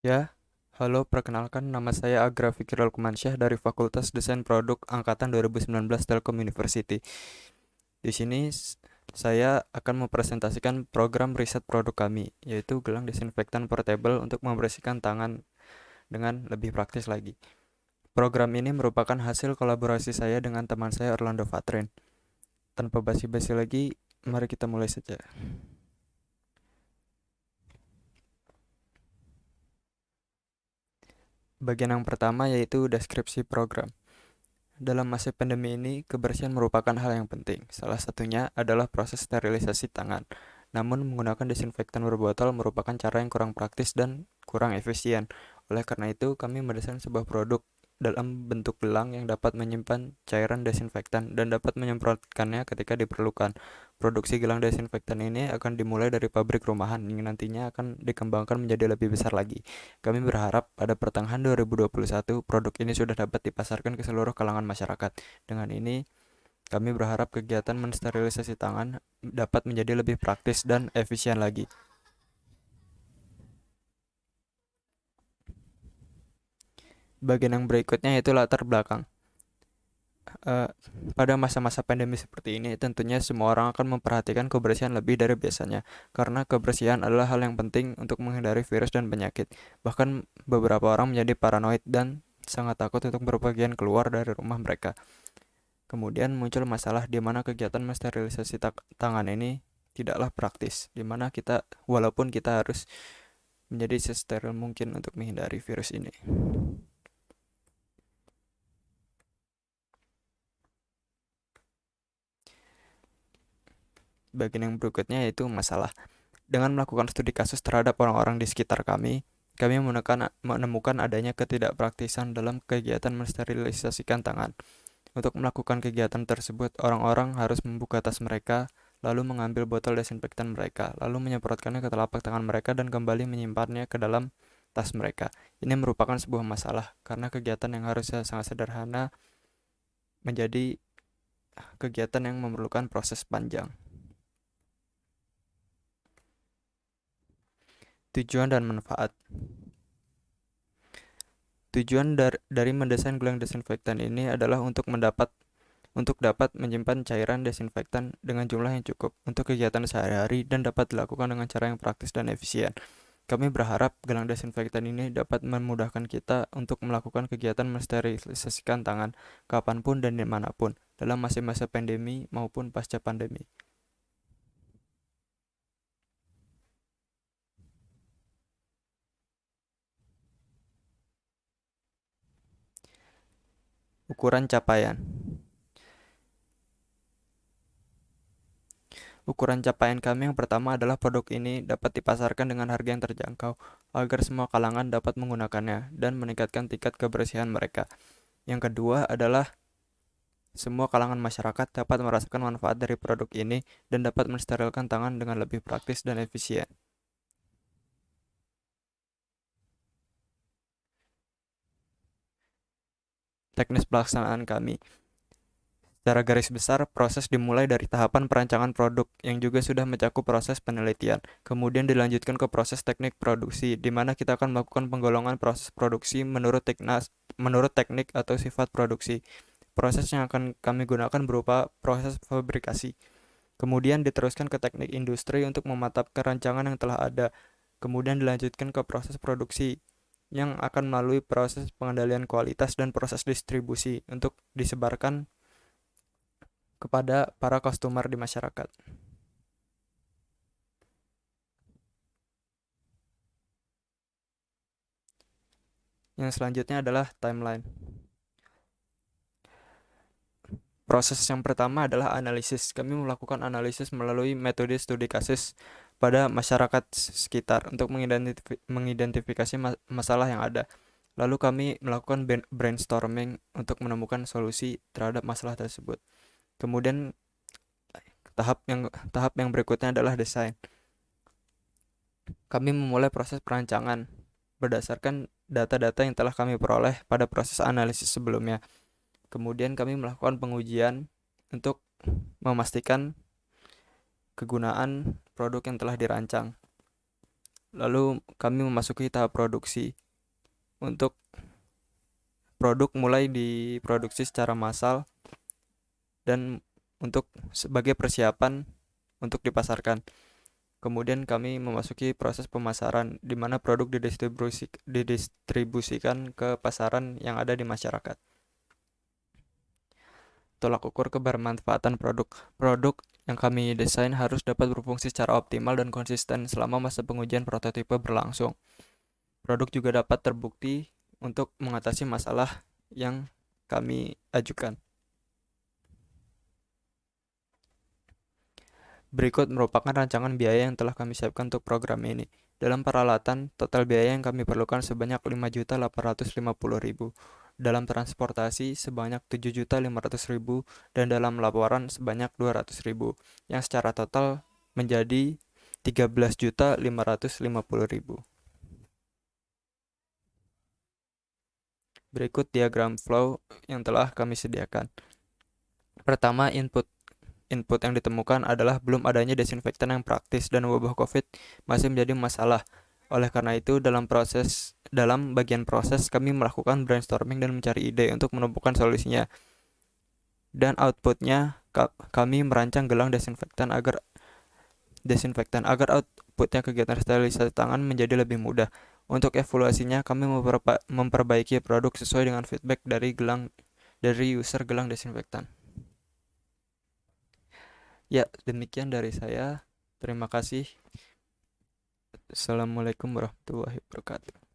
Ya, halo, perkenalkan nama saya Agra Fikri Lukmansyah dari Fakultas Desain Produk Angkatan 2019 Telkom University. Di sini saya akan mempresentasikan program riset produk kami, yaitu gelang disinfektan portable untuk membersihkan tangan dengan lebih praktis lagi. Program ini merupakan hasil kolaborasi saya dengan teman saya Orlando Fatrin. Tanpa basi-basi lagi, mari kita mulai saja. Bagian yang pertama yaitu deskripsi program. Dalam masa pandemi ini, kebersihan merupakan hal yang penting. Salah satunya adalah proses sterilisasi tangan. Namun, menggunakan desinfektan berbotol merupakan cara yang kurang praktis dan kurang efisien. Oleh karena itu, kami mendesain sebuah produk dalam bentuk gelang yang dapat menyimpan cairan desinfektan dan dapat menyemprotkannya ketika diperlukan. Produksi gelang desinfektan ini akan dimulai dari pabrik rumahan yang nantinya akan dikembangkan menjadi lebih besar lagi. Kami berharap pada pertengahan 2021 produk ini sudah dapat dipasarkan ke seluruh kalangan masyarakat. Dengan ini, kami berharap kegiatan mensterilisasi tangan dapat menjadi lebih praktis dan efisien lagi. Bagian yang berikutnya yaitu latar belakang. Eh, Pada masa-masa pandemi seperti ini, tentunya semua orang akan memperhatikan kebersihan lebih dari biasanya, karena kebersihan adalah hal yang penting untuk menghindari virus dan penyakit. Bahkan beberapa orang menjadi paranoid dan sangat takut untuk berpergian keluar dari rumah mereka. Kemudian muncul masalah di mana kegiatan mensterilisasi tangan ini tidaklah praktis, di mana walaupun kita harus menjadi sesteril mungkin untuk menghindari virus ini. Bagian yang berikutnya yaitu masalah. Dengan melakukan studi kasus terhadap orang-orang di sekitar kami menemukan adanya ketidakpraktisan dalam kegiatan mensterilisasikan tangan. Untuk melakukan kegiatan tersebut, orang-orang harus membuka tas mereka, lalu mengambil botol desinfektan mereka, lalu menyemprotkannya ke telapak tangan mereka dan kembali menyimpannya ke dalam tas mereka. Ini merupakan sebuah masalah karena kegiatan yang harusnya sangat sederhana menjadi kegiatan yang memerlukan proses panjang. Tujuan dan manfaat. Tujuan dari mendesain gelang desinfektan ini adalah untuk dapat menyimpan cairan desinfektan dengan jumlah yang cukup untuk kegiatan sehari-hari dan dapat dilakukan dengan cara yang praktis dan efisien. Kami berharap gelang desinfektan ini dapat memudahkan kita untuk melakukan kegiatan mensterilisasikan tangan kapanpun dan dimanapun dalam masa-masa pandemi maupun pasca pandemi. Ukuran capaian. Ukuran capaian kami yang pertama adalah produk ini dapat dipasarkan dengan harga yang terjangkau agar semua kalangan dapat menggunakannya dan meningkatkan tingkat kebersihan mereka. Yang kedua adalah semua kalangan masyarakat dapat merasakan manfaat dari produk ini dan dapat mensterilkan tangan dengan lebih praktis dan efisien. Teknis pelaksanaan kami. Secara garis besar, proses dimulai dari tahapan perancangan produk yang juga sudah mencakup proses penelitian. Kemudian dilanjutkan ke proses teknik produksi, di mana kita akan melakukan penggolongan proses produksi menurut teknik atau sifat produksi. Proses yang akan kami gunakan berupa proses fabrikasi. Kemudian diteruskan ke teknik industri untuk memantapkan rancangan yang telah ada. Kemudian dilanjutkan ke proses produksi yang akan melalui proses pengendalian kualitas dan proses distribusi untuk disebarkan kepada para customer di masyarakat. Yang selanjutnya adalah timeline. Proses yang pertama adalah analisis. Kami melakukan analisis melalui metode studi kasus pada masyarakat sekitar untuk mengidentifikasi masalah yang ada. Lalu kami melakukan brainstorming untuk menemukan solusi terhadap masalah tersebut. Kemudian tahap yang berikutnya adalah desain. Kami memulai proses perancangan berdasarkan data-data yang telah kami peroleh pada proses analisis sebelumnya. Kemudian kami melakukan pengujian untuk memastikan kegunaan produk yang telah dirancang. Lalu kami memasuki tahap produksi. Untuk produk mulai diproduksi secara massal dan untuk sebagai persiapan untuk dipasarkan. Kemudian kami memasuki proses pemasaran di mana produk didistribusikan ke pasaran yang ada di masyarakat. Tolak ukur kebermanfaatan produk. Produk yang kami desain harus dapat berfungsi secara optimal dan konsisten selama masa pengujian prototipe berlangsung. Produk juga dapat terbukti untuk mengatasi masalah yang kami ajukan. Berikut merupakan rancangan biaya yang telah kami siapkan untuk program ini. Dalam peralatan, total biaya yang kami perlukan sebanyak 5.850.000. Dalam transportasi sebanyak 7.500.000 dan dalam laporan sebanyak 200.000, yang secara total menjadi 13.550.000. Berikut diagram flow yang telah kami sediakan. Pertama, input yang ditemukan adalah belum adanya desinfektan yang praktis dan wabah COVID masih menjadi masalah. Oleh karena itu, dalam bagian proses kami melakukan brainstorming dan mencari ide untuk menemukan solusinya. Dan outputnya kami merancang gelang desinfektan agar outputnya kegiatan sterilisasi tangan menjadi lebih mudah. Untuk evaluasinya, kami memperbaiki produk sesuai dengan feedback dari user gelang desinfektan. Ya, demikian dari saya. Terima kasih. Assalamualaikum warahmatullahi wabarakatuh.